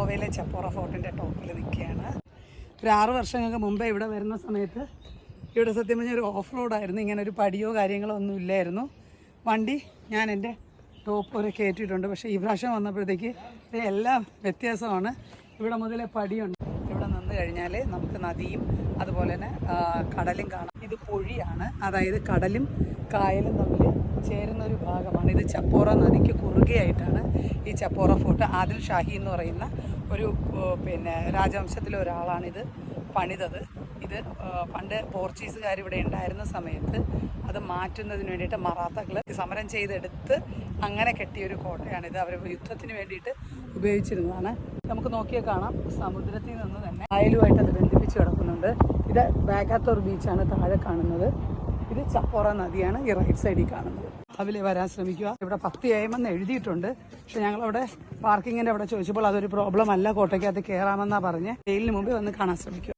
ഗോവയിലെ ചപ്പോറ ഫോർട്ടിൻ്റെ ടോപ്പിൽ നിൽക്കുകയാണ്. ഒരു 6 വർഷങ്ങൾക്ക് മുമ്പേ ഇവിടെ വരുന്ന സമയത്ത് ഇവിടെ സത്യം പറഞ്ഞാൽ ഒരു ഓഫ് റോഡായിരുന്നു. ഇങ്ങനെ ഒരു പടിയോ കാര്യങ്ങളോ ഒന്നും ഇല്ലായിരുന്നു. വണ്ടി ഞാൻ എൻ്റെ ടോപ്പ് വരെ കയറ്റിയിട്ടുണ്ട്. പക്ഷേ ഈ പ്രാവശ്യം വന്നപ്പോഴത്തേക്ക് എല്ലാം വ്യത്യാസമാണ്. ഇവിടെ മുതലേ പടിയുണ്ട്. ഇവിടെ നിന്ന് കഴിഞ്ഞാൽ നമുക്ക് നദിയും അതുപോലെ തന്നെ കടലും കാണാം. ഇത് പൊഴിയാണ്, അതായത് കടലും കായലും തമ്മിൽ ചേരുന്ന ഒരു ഭാഗമാണ്. ഇത് ചപ്പോറ നദിക്ക് കുറുകയായിട്ടാണ് ഈ ചപ്പോറ ഫോർട്ട്. ആദിൽ ഷാഹി എന്ന് പറയുന്ന ഒരു രാജവംശത്തിലെ ഒരാളാണിത് പണിതത്. ഇത് പണ്ട് പോർച്ചുഗീസുകാർ ഇവിടെ ഉണ്ടായിരുന്ന സമയത്ത് അത് മാറ്റുന്നതിന് വേണ്ടിയിട്ട് മറാത്തകൾ സമരം ചെയ്തെടുത്ത് അങ്ങനെ കെട്ടിയൊരു കോട്ടയാണിത്. അവർ യുദ്ധത്തിന് വേണ്ടിയിട്ട് ഉപയോഗിച്ചിരുന്നതാണ്. നമുക്ക് നോക്കിയാൽ കാണാം, സമുദ്രത്തിൽ നിന്ന് തന്നെ കായലുമായിട്ട് അത് ബന്ധിപ്പിച്ച് കിടക്കുന്നുണ്ട്. ഇത് ബാഗാത്തോർ ബീച്ചാണ് താഴെ കാണുന്നത്. ഇത് ചപ്പോറ നദിയാണ് ഈ റൈറ്റ് സൈഡിൽ കാണുന്നത്. അതിലെ വരാൻ ശ്രമിക്കുക. ഇവിടെ 10 AM എന്ന് എഴുതിയിട്ടുണ്ട്. പക്ഷെ ഞങ്ങളവിടെ പാർക്കിങ്ങിൻ്റെ അവിടെ ചോദിച്ചപ്പോൾ അതൊരു പ്രോബ്ലം അല്ല, കോട്ടയ്ക്കകത്ത് കയറാമെന്നാണ് പറഞ്ഞ്. ജയിലിന് മുമ്പ് വന്ന് കാണാൻ ശ്രമിക്കുക.